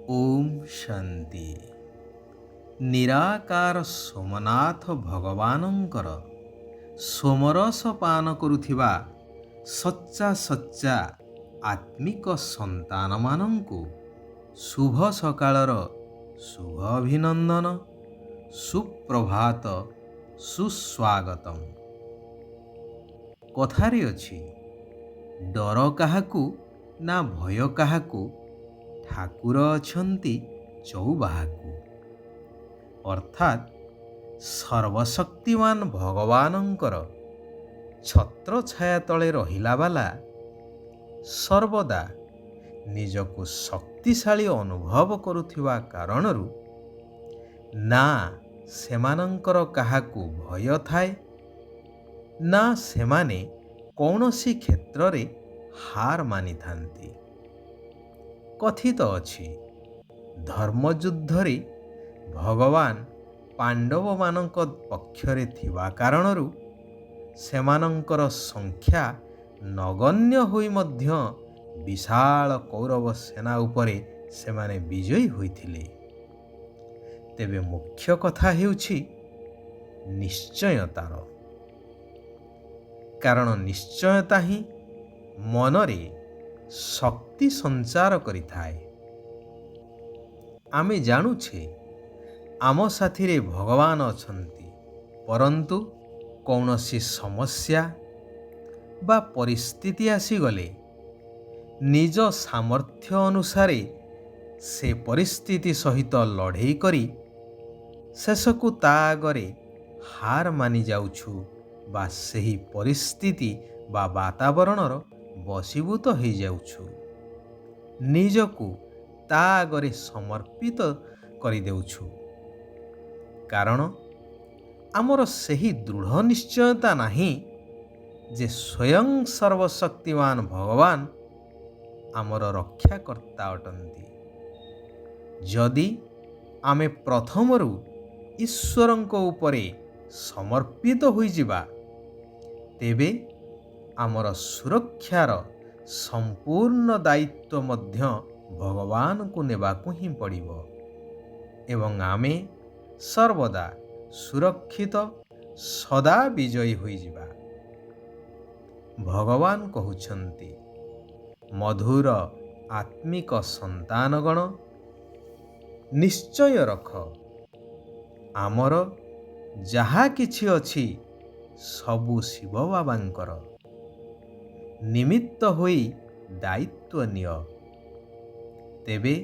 ଓମ୍ ଶାନ୍ତି। ନିରାକାର ସୋମନାଥ ଭଗବାନଙ୍କର ସୋମରସ ପାନ କରୁଥିବା ସଚ୍ଚା ସଚ୍ଚା ଆତ୍ମିକ ସନ୍ତାନମାନଙ୍କୁ ଶୁଭ ସକାଳର ଶୁଭ ଅଭିନନ୍ଦନ, ସୁପ୍ରଭାତ, ସୁସ୍ୱାଗତମ୍। କଥାରେ ଅଛି, ଡର କାହାକୁ ନା ଭୟ କାହାକୁ, ଠାକୁର ଅଛନ୍ତି ଚଉବାହାକୁ। ଅର୍ଥାତ୍ ସର୍ବଶକ୍ତିମାନ ଭଗବାନଙ୍କର ଛତ୍ରଛାୟା ତଳେ ରହିଲା ବାଲା ସର୍ବଦା ନିଜକୁ ଶକ୍ତିଶାଳୀ ଅନୁଭବ କରୁଥିବା କାରଣରୁ ନା ସେମାନଙ୍କର କାହାକୁ ଭୟ ଥାଏ, ନା ସେମାନେ କୌଣସି କ୍ଷେତ୍ରରେ ହାର ମାନିଥାନ୍ତି। କଥିତ ଅଛି, ଧର୍ମଯୁଦ୍ଧରେ ଭଗବାନ ପାଣ୍ଡବମାନଙ୍କ ପକ୍ଷରେ ଥିବା କାରଣରୁ ସେମାନଙ୍କର ସଂଖ୍ୟା ନଗଣ୍ୟ ହୋଇ ମଧ୍ୟ ବିଶାଳ କୌରବ ସେନା ଉପରେ ସେମାନେ ବିଜୟୀ ହୋଇଥିଲେ। ତେବେ ମୁଖ୍ୟ କଥା ହେଉଛି ନିଶ୍ଚୟତାର। କାରଣ ନିଶ୍ଚୟତା ହିଁ ମନରେ ଶକ୍ତି ସଞ୍ଚାର କରିଥାଏ। ଆମେ ଜାଣୁଛେ ଆମ ସାଥିରେ ଭଗବାନ ଅଛନ୍ତି, ପରନ୍ତୁ କୌଣସି ସମସ୍ୟା ବା ପରିସ୍ଥିତି ଆସିଗଲେ ନିଜ ସାମର୍ଥ୍ୟ ଅନୁସାରେ ସେ ପରିସ୍ଥିତି ସହିତ ଲଢ଼େଇ କରି ଶେଷକୁ ତା ଆଗରେ ହାର ମାନି ଯାଉଛୁ ବା ସେହି ପରିସ୍ଥିତି ବା ବାତାବରଣର ବଶୀଭୂତ ହୋଇଯାଉଛୁ। ନିଜକୁ ତା ଆଗରେ ସମର୍ପିତ କରିଦେଉଛୁ। କାରଣ ଆମର ସେହି ଦୃଢ଼ ନିଶ୍ଚୟତା ନାହିଁ ଯେ ସ୍ୱୟଂ ସର୍ବଶକ୍ତିମାନ ଭଗବାନ ଆମର ରକ୍ଷାକର୍ତ୍ତା ଅଟନ୍ତି। ଯଦି ଆମେ ପ୍ରଥମରୁ ଈଶ୍ୱରଙ୍କ ଉପରେ ସମର୍ପିତ ହୋଇଯିବା, ତେବେ ଆମର ସୁରକ୍ଷାର ସମ୍ପୂର୍ଣ୍ଣ ଦାୟିତ୍ୱ ମଧ୍ୟ ଭଗବାନଙ୍କୁ ନେବାକୁ ହିଁ ପଡ଼ିବ ଏବଂ ଆମେ ସର୍ବଦା ସୁରକ୍ଷିତ, ସଦା ବିଜୟୀ ହୋଇଯିବା। ଭଗବାନ କହୁଛନ୍ତି, ମଧୁର ଆତ୍ମିକ ସନ୍ତାନଗଣ, ନିଶ୍ଚୟ ରଖ, ଆମର ଯାହା କିଛି ଅଛି ସବୁ ଶିବ ବାବାଙ୍କର। ନିମିତ୍ତ ହୋଇ ଦାୟିତ୍ୱ ନିଅ, ତେବେ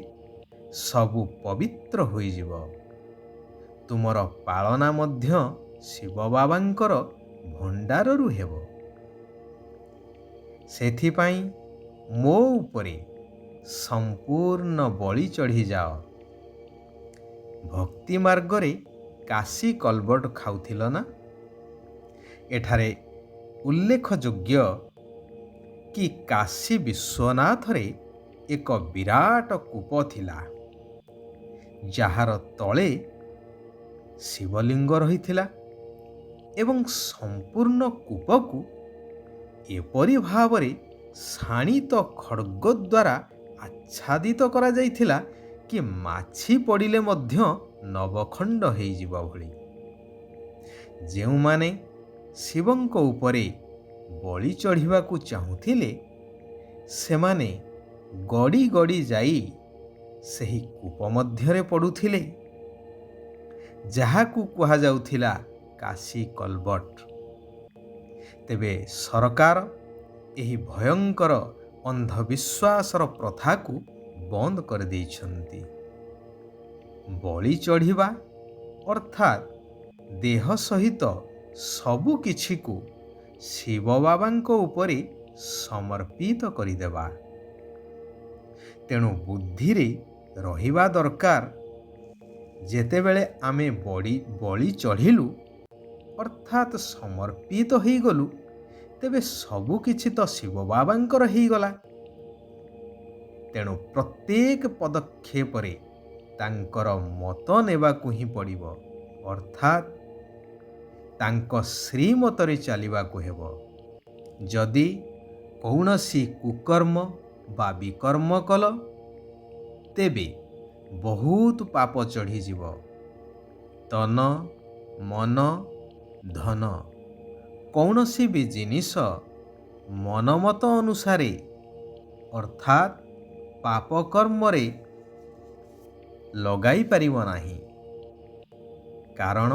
ସବୁ ପବିତ୍ର ହୋଇଯିବ। ତୁମର ପାଳନା ମଧ୍ୟ ଶିବ ବାବାଙ୍କର ଭଣ୍ଡାରରୁ ହେବ। ସେଥିପାଇଁ ମୋ ଉପରେ ସମ୍ପୂର୍ଣ୍ଣ ବଳି ଚଢ଼ିଯାଅ। ଭକ୍ତି ମାର୍ଗରେ କାଶୀ କଲବଟ ଖାଉଥିଲ ନା? ଏଠାରେ ଉଲ୍ଲେଖଯୋଗ୍ୟ କି କାଶୀ ବିଶ୍ୱନାଥରେ ଏକ ବିରାଟ କୂପ ଥିଲା, ଯାହାର ତଳେ ଶିବଲିଙ୍ଗ ରହିଥିଲା ଏବଂ ସମ୍ପୂର୍ଣ୍ଣ କୂପକୁ ଏପରି ଭାବରେ ଶାଣିତ ଖଡ୍ଗ ଦ୍ୱାରା ଆଚ୍ଛାଦିତ କରାଯାଇଥିଲା କି ମାଛି ପଡ଼ିଲେ ମଧ୍ୟ ନବଖଣ୍ଡ ହୋଇଯିବ ଭଳି। ଯେଉଁମାନେ ଶିବଙ୍କ ଉପରେ ବଳି ଚଢ଼ିବାକୁ ଚାହୁଁଥିଲେ, ସେମାନେ ଗଡ଼ି ଗଡ଼ି ଯାଇ ସେହି କୂପ ମଧ୍ୟରେ ପଡ଼ୁଥିଲେ, ଯାହାକୁ କୁହାଯାଉଥିଲା କାଶୀ କଲବଟ। ତେବେ ସରକାର ଏହି ଭୟଙ୍କର ଅନ୍ଧବିଶ୍ୱାସର ପ୍ରଥାକୁ ବନ୍ଦ କରିଦେଇଛନ୍ତି। ବଳି ଚଢ଼ିବା ଅର୍ଥାତ୍ ଦେହ ସହିତ ସବୁ କିଛିକୁ ଶିବ ବାବାଙ୍କ ଉପରେ ସମର୍ପିତ କରିଦେବା। ତେଣୁ ବୁଦ୍ଧିରେ ରହିବା ଦରକାର, ଯେତେବେଳେ ଆମେ ବଳି ଚଢ଼ିଲୁ ଅର୍ଥାତ୍ ସମର୍ପିତ ହୋଇଗଲୁ, ତେବେ ସବୁ କିଛି ତ ଶିବ ବାବାଙ୍କର ହୋଇଗଲା। ତେଣୁ ପ୍ରତ୍ୟେକ ପଦକ୍ଷେପରେ ତାଙ୍କର ମତ ନେବାକୁ ହିଁ ପଡ଼ିବ, ଅର୍ଥାତ୍ ତାଙ୍କ ଶ୍ରୀମତରେ ଚାଲିବାକୁ ହେବ। ଯଦି କୌଣସି କୁକର୍ମ ବା ବିକର୍ମ କଲ, ତେବେ ବହୁତ ପାପ ଚଢ଼ିଯିବ। ତନ, ମନ, ଧନ କୌଣସି ବି ଜିନିଷ ମନମତ ଅନୁସାରେ ଅର୍ଥାତ୍ ପାପ କର୍ମରେ ଲଗାଇ ପାରିବ ନାହିଁ। କାରଣ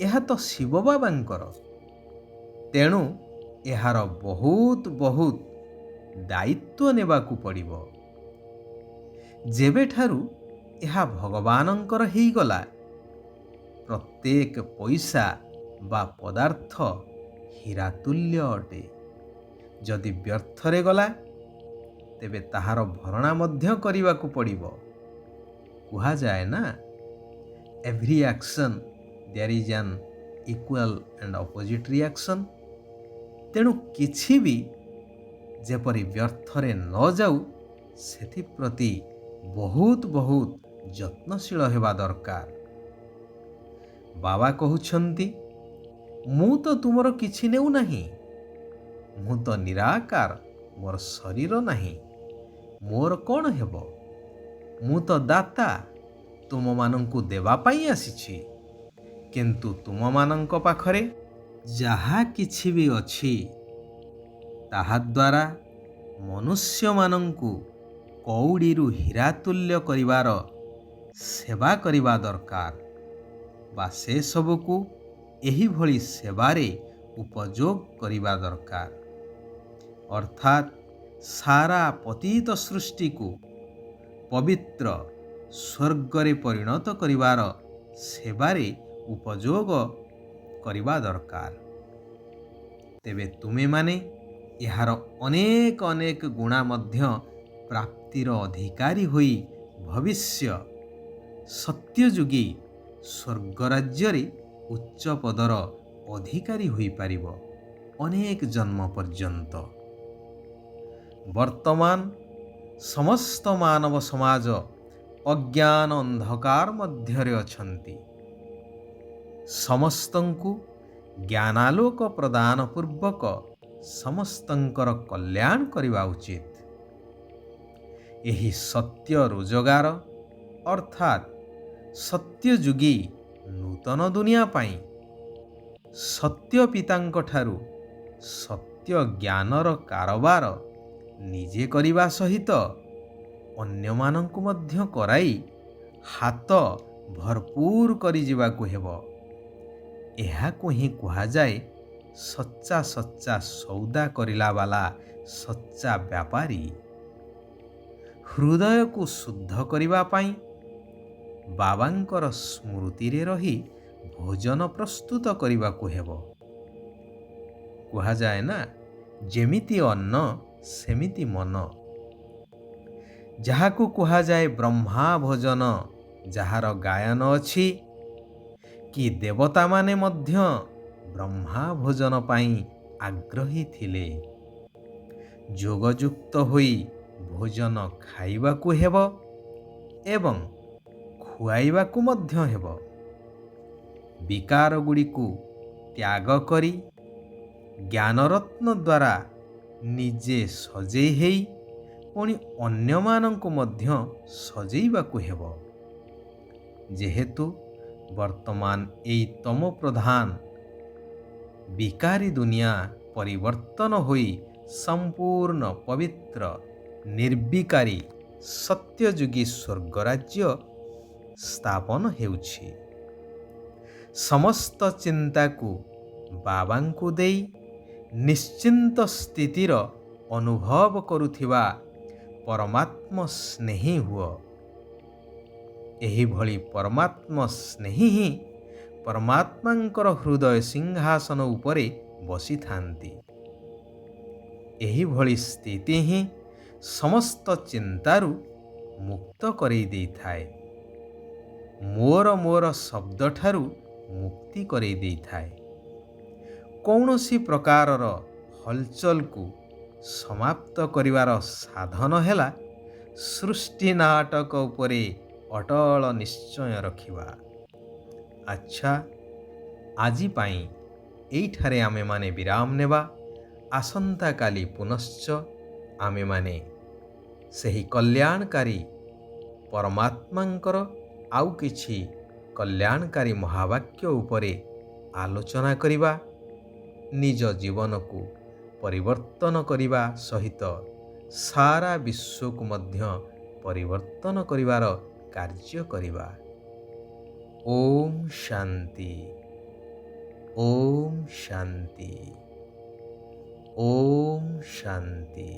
ଏହା ତ ଶିବ ବାବାଙ୍କର। ତେଣୁ ଏହାର ବହୁତ ଦାୟିତ୍ୱ ନେବାକୁ ପଡ଼ିବ। ଯେବେଠାରୁ ଏହା ଭଗବାନଙ୍କର ହେଇଗଲା, ପ୍ରତ୍ୟେକ ପଇସା ବା ପଦାର୍ଥ ହୀରାତୁଲ୍ୟ ଅଟେ। ଯଦି ବ୍ୟର୍ଥରେ ଗଲା, ତେବେ ତାହାର ଭରଣା ମଧ୍ୟ କରିବାକୁ ପଡ଼ିବ। କୁହାଯାଏ ନା, every action there is an equal and opposite reaction. ତେଣୁ କିଛି ବି ଯେପରି ବ୍ୟର୍ଥରେ ନ ଯାଉ, ସେଥିପ୍ରତି ବହୁତ ଯତ୍ନଶୀଳ ହେବା ଦରକାର। ବାବା କହୁଛନ୍ତି, ମୁଁ ତ ତୁମର କିଛି ନେଉନାହିଁ। ମୁଁ ତ ନିରାକାର, ମୋର ଶରୀର ନାହିଁ। ମୋର କ'ଣ ହେବ? ମୁଁ ତ ଦାତା, ତୁମମାନଙ୍କୁ ଦେବା ପାଇଁ ଆସିଛି। କିନ୍ତୁ ତୁମମାନଙ୍କ ପାଖରେ ଯାହା କିଛି ବି ଅଛି, ତାହାଦ୍ୱାରା ମନୁଷ୍ୟମାନଙ୍କୁ କଉଡ଼ିରୁ ହୀରାତୁଲ୍ୟ କରିବାର ସେବା କରିବା ଦରକାର, ବା ସେସବୁକୁ ଏହିଭଳି ସେବାରେ ଉପଯୋଗ କରିବା ଦରକାର। ଅର୍ଥାତ୍ ସାରା ପତିତ ସୃଷ୍ଟିକୁ ପବିତ୍ର ସ୍ୱର୍ଗରେ ପରିଣତ କରିବାର ସେବାରେ ଉପଯୋଗ କରିବା ଦରକାର। ତେବେ ତୁମେମାନେ ଏହାର ଅନେକ ଗୁଣା ମଧ୍ୟ ପ୍ରାପ୍ତିର ଅଧିକାରୀ ହୋଇ ଭବିଷ୍ୟ ସତ୍ୟଯୁଗୀ ସ୍ୱର୍ଗରାଜ୍ୟରେ ଉଚ୍ଚ ପଦର ଅଧିକାରୀ ହୋଇପାରିବ ଅନେକ ଜନ୍ମ ପର୍ଯ୍ୟନ୍ତ। ବର୍ତ୍ତମାନ ସମସ୍ତ ମାନବ ସମାଜ ଅଜ୍ଞାନ ଅନ୍ଧକାର ମଧ୍ୟରେ ଅଛନ୍ତି। ସମସ୍ତଙ୍କୁ ଜ୍ଞାନାଲୋକ ପ୍ରଦାନ ପୂର୍ବକ ସମସ୍ତଙ୍କର କଲ୍ୟାଣ କରିବା ଉଚିତ। ଏହି ସତ୍ୟ ରୋଜଗାର ଅର୍ଥାତ୍ ସତ୍ୟଯୁଗୀ ନୂତନ ଦୁନିଆ ପାଇଁ ସତ୍ୟ ପିତାଙ୍କଠାରୁ ସତ୍ୟ ଜ୍ଞାନର କାରବାର ନିଜେ କରିବା ସହିତ ଅନ୍ୟମାନଙ୍କୁ ମଧ୍ୟ କରାଇ ହାତ ଭରପୁର କରିଯିବାକୁ ହେବ। ଏହାକୁ ହିଁ କୁହାଯାଏ ସଚ୍ଚା ସୌଦା କରିଲା ବାଲା ସଚ୍ଚା ବ୍ୟାପାରୀ। ହୃଦୟକୁ ଶୁଦ୍ଧ କରିବା ପାଇଁ ବାବାଙ୍କର ସ୍ମୃତିରେ ରହି ଭୋଜନ ପ୍ରସ୍ତୁତ କରିବାକୁ ହେବ। କୁହାଯାଏ ନା, ଯେମିତି ଅନ୍ନ ସେମିତି ମନ। ଯାହାକୁ କୁହାଯାଏ ବ୍ରହ୍ମା ଭୋଜନ, ଯାହାର ଗାୟନ ଅଛି କି ଦେବତାମାନେ ମଧ୍ୟ ବ୍ରହ୍ମା ଭୋଜନ ପାଇଁ ଆଗ୍ରହୀ ଥିଲେ। ଯୋଗଯୁକ୍ତ ହୋଇ ଭୋଜନ ଖାଇବାକୁ ହେବ ଏବଂ ଖୁଆଇବାକୁ ମଧ୍ୟ ହେବ। ବିକାରଗୁଡ଼ିକୁ ତ୍ୟାଗ କରି ଜ୍ଞାନରତ୍ନ ଦ୍ୱାରା ନିଜେ ସଜେଇ ହେଇ ପୁଣି ଅନ୍ୟମାନଙ୍କୁ ମଧ୍ୟ ସଜେଇବାକୁ ହେବ। ଯେହେତୁ ବର୍ତ୍ତମାନ ଏହି ତମ ପ୍ରଧାନ ବିକାରୀ ଦୁନିଆ ପରିବର୍ତ୍ତନ ହୋଇ ସମ୍ପୂର୍ଣ୍ଣ ପବିତ୍ର ନିର୍ବିକାରୀ ସତ୍ୟଯୁଗୀ ସ୍ୱର୍ଗରାଜ୍ୟ ସ୍ଥାପନ ହେଉଛି। ସମସ୍ତ ଚିନ୍ତାକୁ ବାବାଙ୍କୁ ଦେଇ ନିଶ୍ଚିନ୍ତ ସ୍ଥିତିର ଅନୁଭବ କରୁଥିବା ପରମାତ୍ମ ସ୍ନେହୀ ହୁଅ। ଏହିଭଳି ପରମାତ୍ମ ସ୍ନେହୀ ହିଁ ପରମାତ୍ମାଙ୍କର ହୃଦୟ ସିଂହାସନ ଉପରେ ବସିଥାନ୍ତି। ଏହିଭଳି ସ୍ଥିତି ହିଁ ସମସ୍ତ ଚିନ୍ତାରୁ ମୁକ୍ତ କରାଇ ଦେଇଥାଏ। ମୋର ଶବ୍ଦଠାରୁ ମୁକ୍ତି କରାଇ ଦେଇଥାଏ। କୌଣସି ପ୍ରକାରର ହଲଚଲକୁ ସମାପ୍ତ କରିବାର ସାଧନ ହେଲା ସୃଷ୍ଟି ନାଟକ ଉପରେ ଅଟଳ ନିଶ୍ଚୟ ରଖିବା। ଆଚ୍ଛା, ଆଜି ପାଇଁ ଏଇଠାରେ ଆମେମାନେ ବିରାମ ନେବା। ଆସନ୍ତାକାଲି ପୁନଶ୍ଚ ଆମେମାନେ ସେହି କଲ୍ୟାଣକାରୀ ପରମାତ୍ମାଙ୍କର ଆଉ କିଛି କଲ୍ୟାଣକାରୀ ମହାବାକ୍ୟ ଉପରେ ଆଲୋଚନା କରିବା, ନିଜ ଜୀବନକୁ ପରିବର୍ତ୍ତନ କରିବା ସହିତ ସାରା ବିଶ୍ୱକୁ ମଧ୍ୟ ପରିବର୍ତ୍ତନ କରିବାର କାର୍ଯ୍ୟ କରିବା। ଓମ୍ ଶାନ୍ତି, ଓମ୍ ଶାନ୍ତି, ଓମ୍ ଶାନ୍ତି।